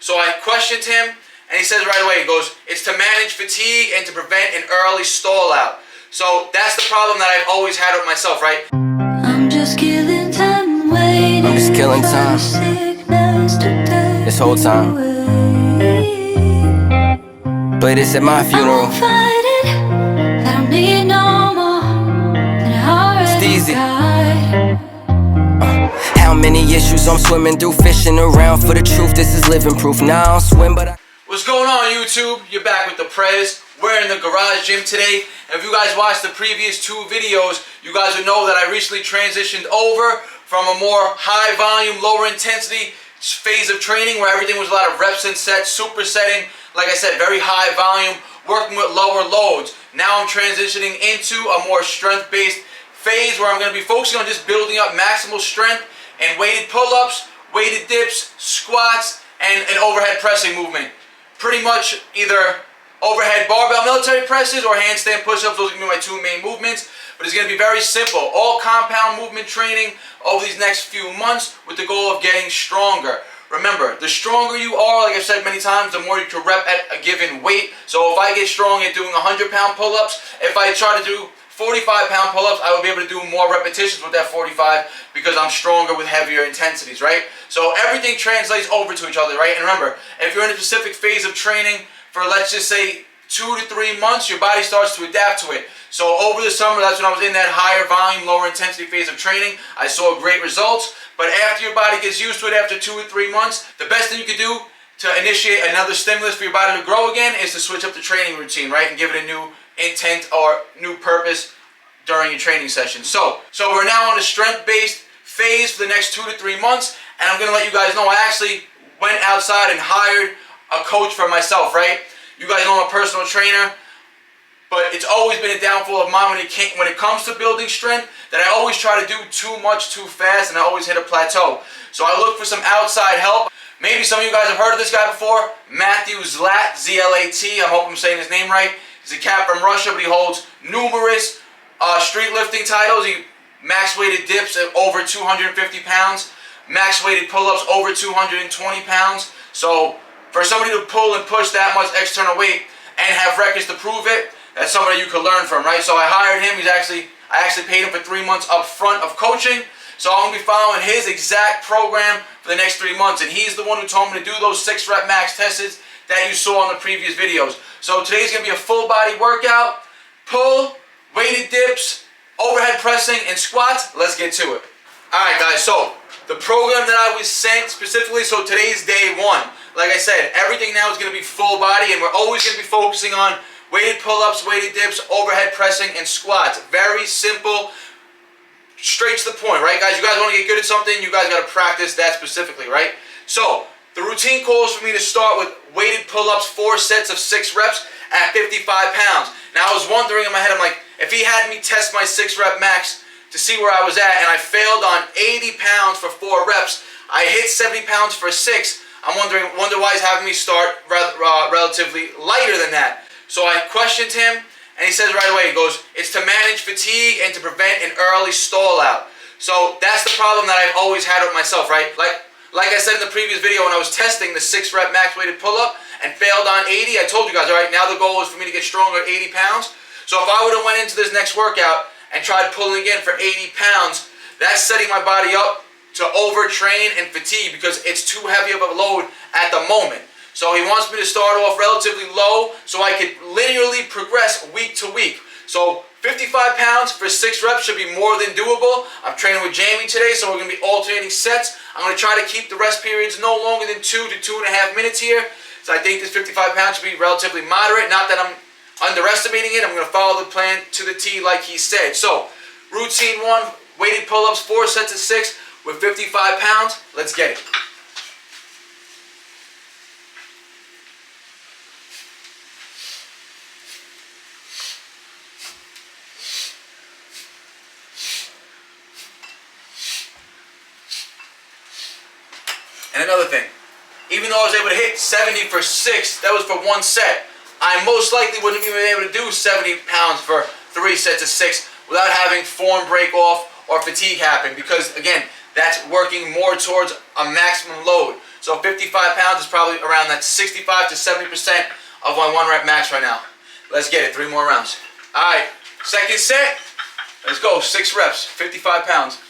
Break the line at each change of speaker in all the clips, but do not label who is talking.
So I questioned him, and he says right away, he goes, it's to manage fatigue and to prevent an early stall out. So that's the problem that I've always had with myself, right?
I'm just killing time, waiting.
I'm just killing time. This whole time. Play this at my funeral.
I don't need no more than I already
Easy.
got.
How many issues I'm swimming through, fishing around for the truth. This is living proof. Now I don't swim, but
What's going on, YouTube? You're back with the Prez. We're in the garage gym today. And if you guys watched the previous two videos, you guys would know that I recently transitioned over from a more high volume, lower intensity phase of training where everything was a lot of reps and sets, supersetting, like I said, very high volume, working with lower loads. Now I'm transitioning into a more strength-based phase where I'm going to be focusing on just building up maximal strength and weighted pull-ups, weighted dips, squats, and an overhead pressing movement. Pretty much either overhead barbell military presses or handstand push-ups. Those are going to be my two main movements. But it's going to be very simple. All compound movement training over these next few months with the goal of getting stronger. Remember, the stronger you are, like I've said many times, the more you can rep at a given weight. So if I get strong at doing 100-pound pull-ups, if I try to do 45-pound pull-ups, I will be able to do more repetitions with that 45 because I'm stronger with heavier intensities, right? So everything translates over to each other, right? And remember, if you're in a specific phase of training for, let's just say, 2 to 3 months, your body starts to adapt to it. So over the summer, that's when I was in that higher volume, lower intensity phase of training. I saw great results. But after your body gets used to it after 2 or 3 months, the best thing you can do to initiate another stimulus for your body to grow again is to switch up the training routine, right? And give it a new intent or new purpose during your training session. So we're now on a strength-based phase for the next 2 to 3 months. And I'm going to let you guys know I actually went outside and hired a coach for myself, right? You guys know I'm a personal trainer, but it's always been a downfall of mine when it comes to building strength, that I always try to do too much too fast and I always hit a plateau. So I look for some outside help. Maybe some of you guys have heard of this guy before, mathewzlat, Z-L-A-T. I hope I'm saying his name right. He's a cat from Russia, but he holds numerous street lifting titles. He max weighted dips at over 250 pounds, max weighted pull-ups over 220 pounds. So for somebody to pull and push that much external weight and have records to prove it, that's somebody you could learn from, right? So I hired him. I actually paid him for 3 months up front of coaching. So I'm going to be following his exact program for the next 3 months. And he's the one who told me to do those 6-rep max tests that you saw on the previous videos. So today's going to be a full body workout, pull, weighted dips, overhead pressing, and squats. Let's get to it. Alright guys, so the program that I was sent specifically, so today's day 1. Like I said, everything now is going to be full body, and we're always going to be focusing on weighted pull-ups, weighted dips, overhead pressing, and squats. Very simple, straight to the point, right guys? You guys want to get good at something, you guys got to practice that specifically, right? So the routine calls for me to start with weighted pull-ups, 4 sets of 6 reps at 55 pounds. Now I was wondering in my head, I'm like, if he had me test my 6-rep max to see where I was at, and I failed on 80 pounds for 4 reps, I hit 70 pounds for 6, I'm wonder why he's having me start relatively lighter than that. So I questioned him, and he says right away, he goes, it's to manage fatigue and to prevent an early stall out. So that's the problem that I've always had with myself, right? Like I said in the previous video when I was testing the 6-rep max weighted pull-up and failed on 80, I told you guys, all right, now the goal is for me to get stronger at 80 pounds. So if I would have went into this next workout and tried pulling again for 80 pounds, that's setting my body up to overtrain and fatigue because it's too heavy of a load at the moment. So he wants me to start off relatively low so I could linearly progress week to week. So 55 pounds for 6 reps should be more than doable. I'm training with Jamie today, so we're going to be alternating sets. I'm going to try to keep the rest periods no longer than 2 to 2.5 minutes here. So I think this 55 pounds should be relatively moderate. Not that I'm underestimating it. I'm going to follow the plan to the T like he said. So routine 1, weighted pull-ups, 4 sets of 6 with 55 pounds. Let's get it. And another thing, even though I was able to hit 70 for 6, that was for 1 set, I most likely wouldn't even be able to do 70 pounds for 3 sets of 6 without having form break off or fatigue happen because, again, that's working more towards a maximum load. So 55 pounds is probably around that 65 to 70% of my 1 rep max right now. Let's get it, 3 more rounds. All right, second set. Let's go, 6 reps, 55 pounds.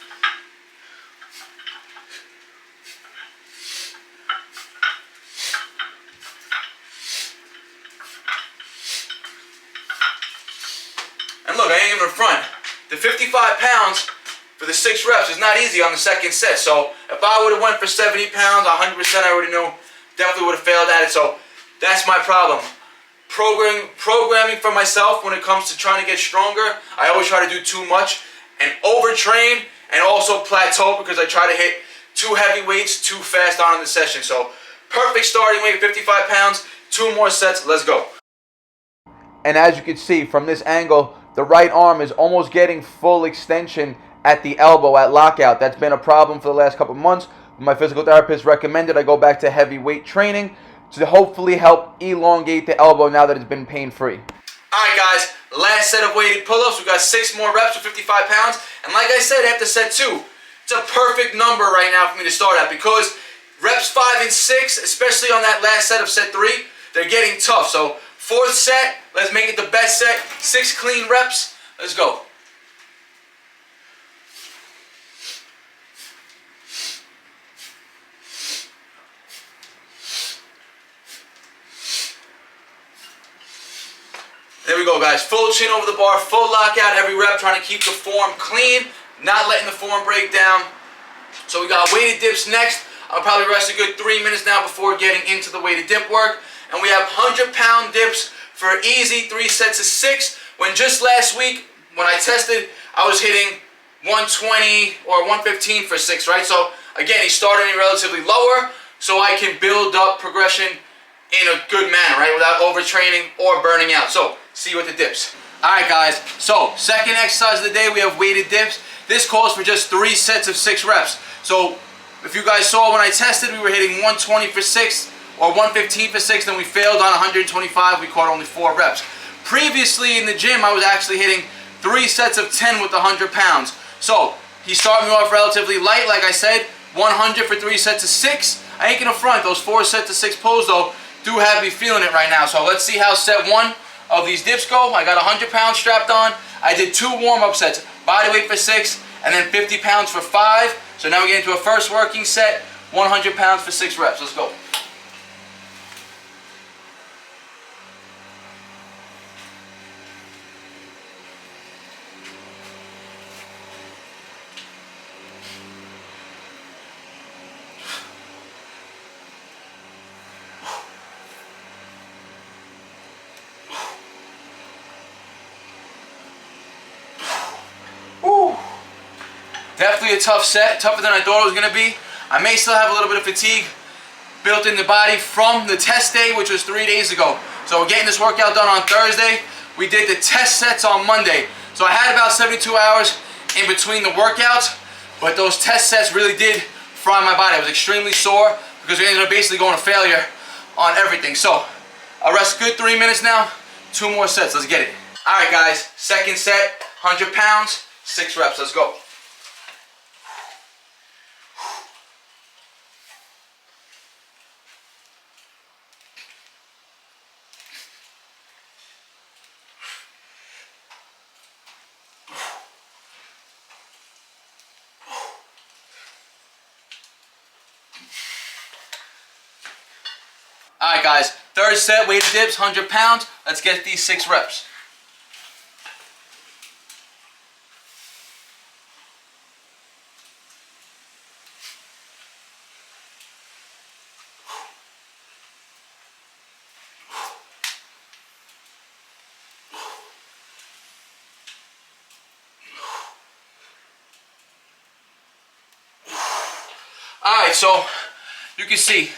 And look, I ain't even in front. The 55 pounds for the 6 reps is not easy on the second set. So if I would have went for 70 pounds, 100% I already know, definitely would have failed at it. So that's my problem. Programming for myself when it comes to trying to get stronger. I always try to do too much and overtrain and also plateau because I try to hit too heavy weights too fast on in the session. So perfect starting weight, 55 pounds, 2 more sets, let's go. And as you can see from this angle, the right arm is almost getting full extension at the elbow at lockout. That's been a problem for the last couple of months. My physical therapist recommended I go back to heavy weight training to hopefully help elongate the elbow now that it's been pain-free. Alright guys, last set of weighted pull-ups. We got 6 more reps with 55 pounds. And like I said, after set 2, it's a perfect number right now for me to start at because reps 5 and 6, especially on that last set of set 3, they're getting tough. So 4th set, let's make it the best set. 6 clean reps, let's go. There we go guys, full chin over the bar, full lockout every rep, trying to keep the form clean, not letting the form break down. So we got weighted dips next. I'll probably rest a good 3 minutes now before getting into the weighted dip work. And we have 100-pound dips for easy 3 sets of 6. When just last week, when I tested, I was hitting 120 or 115 for 6, right? So again, he started me relatively lower so I can build up progression in a good manner, right? Without overtraining or burning out. So, see you with the dips. Alright guys, so second exercise of the day, we have weighted dips. This calls for just 3 sets of 6 reps. So, if you guys saw when I tested, we were hitting 120 for 6 or 115 for 6, then we failed on 125, we caught only 4 reps. Previously in the gym, I was actually hitting 3 sets of 10 with 100 pounds. So, he started me off relatively light, like I said, 100 for 3 sets of 6. I ain't gonna front, those 4 sets of 6 pulls though, do have me feeling it right now. So let's see how set 1 of these dips go. I got 100 pounds strapped on. I did 2 warm-up sets, body weight for 6, and then 50 pounds for 5. So now we get into a first working set, 100 pounds for 6 reps. Let's go. Definitely a tough set, tougher than I thought it was going to be. I may still have a little bit of fatigue built in the body from the test day, which was 3 days ago. So we're getting this workout done on Thursday. We did the test sets on Monday. So I had about 72 hours in between the workouts, but those test sets really did fry my body. I was extremely sore because we ended up basically going to failure on everything. So I'll rest a good 3 minutes now, 2 more sets, let's get it. All right guys, second set, 100 pounds, 6 reps, let's go. Alright guys, third set, weighted dips, 100 pounds. Let's get these 6 reps. Alright, so you can see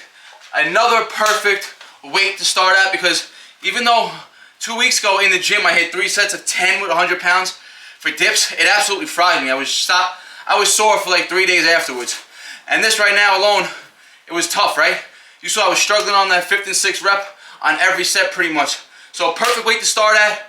another perfect weight to start at because even though 2 weeks ago in the gym I hit 3 sets of 10 with 100 pounds for dips, it absolutely fried me. I was sore for like 3 days afterwards. And this right now alone, it was tough, right? You saw I was struggling on that 5th and 6th rep on every set pretty much. So a perfect weight to start at.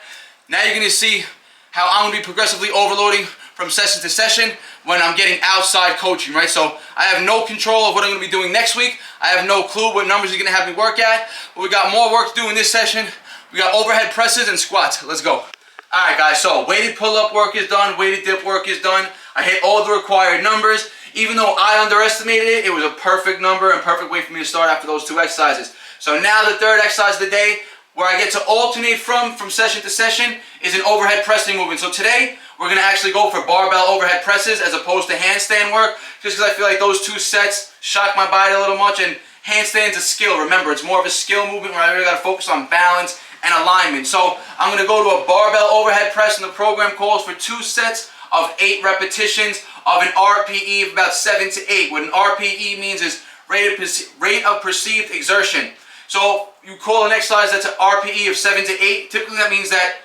Now you're going to see how I'm going to be progressively overloading from session to session when I'm getting outside coaching, right? So I have no control of what I'm going to be doing next week. I have no clue what numbers you're going to have me work at. But we got more work to do in this session. We got overhead presses and squats. Let's go. Alright guys, so weighted pull-up work is done. Weighted dip work is done. I hit all the required numbers. Even though I underestimated it, it was a perfect number and perfect way for me to start after those two exercises. So now the third exercise of the day, where I get to alternate from session to session, is an overhead pressing movement. So today, we're going to actually go for barbell overhead presses as opposed to handstand work, just because I feel like those two sets shock my body a little much, and handstand's a skill. Remember, it's more of a skill movement where I really got to focus on balance and alignment. So I'm going to go to a barbell overhead press, and the program calls for 2 sets of 8 repetitions of an RPE of about 7 to 8. What an RPE means is rate of perceived exertion. So you call an exercise that's an RPE of 7 to 8. Typically that means that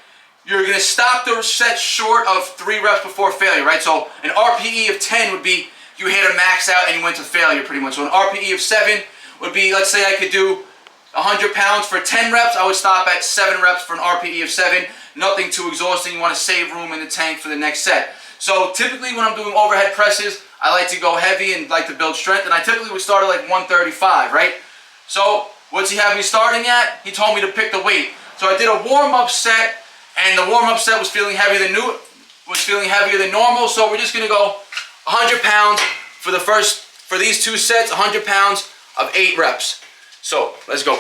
you're going to stop the set short of 3 reps before failure, right? So an RPE of 10 would be you hit a max out and you went to failure pretty much. So an RPE of 7 would be, let's say I could do 100 pounds for 10 reps. I would stop at 7 reps for an RPE of 7. Nothing too exhausting. You want to save room in the tank for the next set. So typically when I'm doing overhead presses, I like to go heavy and like to build strength. And I typically would start at like 135, right? So what's he have me starting at? He told me to pick the weight. So I did a warm-up set, and the warm-up set was feeling heavier than normal. So we're just gonna go 100 pounds for these 2 sets, 100 pounds of 8 reps. So let's go.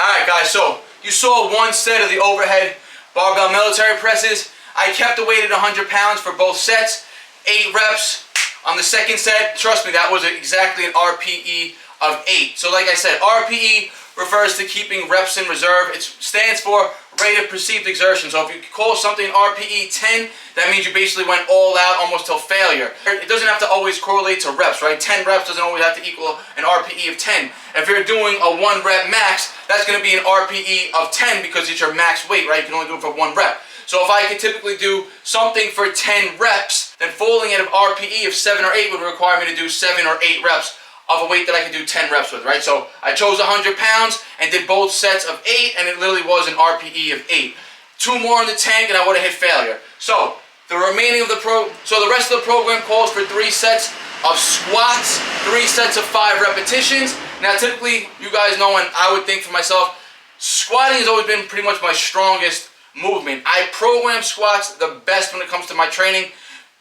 Alright guys, so you saw 1 set of the overhead barbell military presses. I kept the weight at 100 pounds for both sets, 8 reps. On the second set, trust me, that was exactly an RPE of 8. So like I said, RPE refers to keeping reps in reserve. It stands for rate of perceived exertion. So if you call something RPE 10, that means you basically went all out almost till failure. It doesn't have to always correlate to reps, right? 10 reps doesn't always have to equal an RPE of 10. If you're doing a 1 rep max, that's going to be an RPE of 10 because it's your max weight, right? You can only do it for 1 rep. So if I could typically do something for 10 reps, then falling at an RPE of 7 or 8 would require me to do 7 or 8 reps of a weight that I could do 10 reps with, right? So I chose 100 pounds and did both sets of 8, and it literally was an RPE of 8. 2 more in the tank and I would have hit failure. So the rest of the program calls for 3 sets of squats, 3 sets of 5 repetitions. Now typically, you guys know, and I would think for myself, squatting has always been pretty much my strongest movement. I program squats the best when it comes to my training,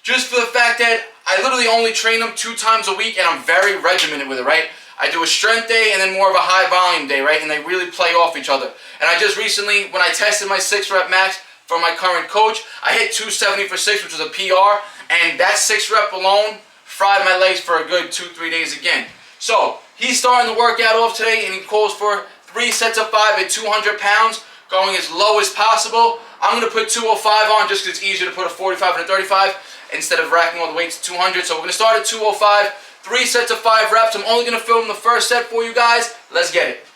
just for the fact that I literally only train them 2 times a week, and I'm very regimented with it, right? I do a strength day and then more of a high volume day, right? And they really play off each other. And I just recently, when I tested my 6 rep max for my current coach, I hit 270 for 6, which was a PR, and that 6 rep alone fried my legs for a good 2-3 days again. So he's starting the workout off today, and he calls for 3 sets of 5 at 200 pounds, going as low as possible. I'm going to put 205 on just because it's easier to put a 45 and a 35 instead of racking all the weights to 200. So we're going to start at 205, 3 sets of 5 reps. I'm only going to film the first set for you guys. Let's get it.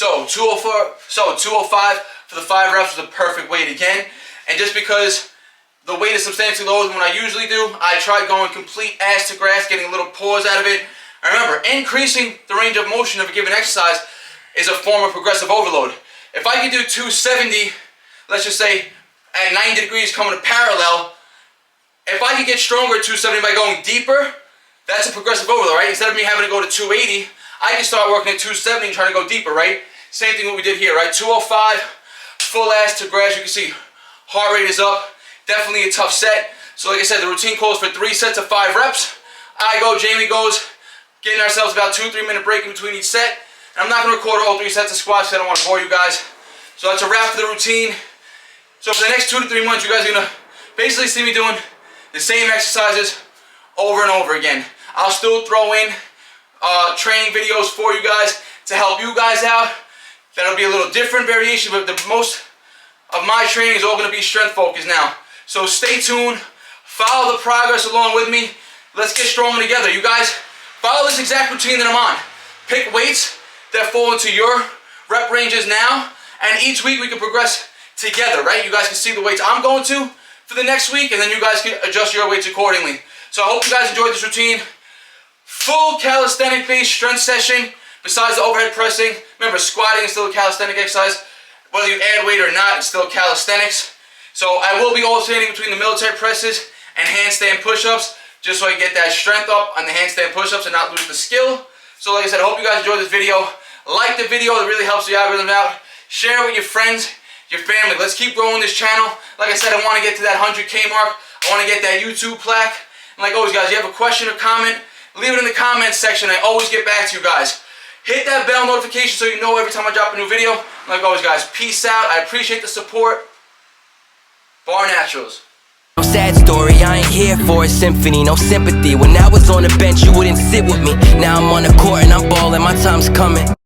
So 205 for the 5 reps was a perfect weight again. And just because the weight is substantially lower than what I usually do, I tried going complete ass to grass, getting a little pause out of it. And remember, increasing the range of motion of a given exercise is a form of progressive overload. If I could do 270, let's just say at 90 degrees coming to parallel, if I could get stronger at 270 by going deeper, that's a progressive overload, right? Instead of me having to go to 280, I can start working at 270 and trying to go deeper, right? Same thing what we did here, right? 205, full ass to grass. You can see heart rate is up, definitely a tough set. So like I said, the routine calls for 3 sets of 5 reps. I go, Jamie goes, getting ourselves about 2-3 minute break in between each set. And I'm not going to record all 3 sets of squats because I don't want to bore you guys. So that's a wrap for the routine. So for the next 2 to 3 months, you guys are going to basically see me doing the same exercises over and over again. I'll still throw in training videos for you guys to help you guys out. That'll be a little different variation, but the most of my training is all going to be strength focused now. So stay tuned, follow the progress along with me. Let's get stronger together. You guys, follow this exact routine that I'm on. Pick weights that fall into your rep ranges now, and each week we can progress together, right? You guys can see the weights I'm going to for the next week, and then you guys can adjust your weights accordingly. So I hope you guys enjoyed this routine. Full calisthenic based strength session besides the overhead pressing. Remember, squatting is still a calisthenic exercise. Whether you add weight or not, it's still calisthenics. So I will be alternating between the military presses and handstand push-ups, just so I get that strength up on the handstand push-ups and not lose the skill. So like I said, I hope you guys enjoyed this video. Like the video, it really helps the algorithm out. Share it with your friends, your family. Let's keep growing this channel. Like I said, I want to get to that 100K mark. I want to get that YouTube plaque. And like always, guys, you have a question or comment, leave it in the comments section. I always get back to you guys. Hit that bell notification so you know every time I drop a new video. And like always, guys, peace out. I appreciate the support. BARNATURALS.
No sad story, I ain't here for a symphony, no sympathy. When I was on the bench, you wouldn't sit with me. Now I'm on the court and I'm balling, my time's coming.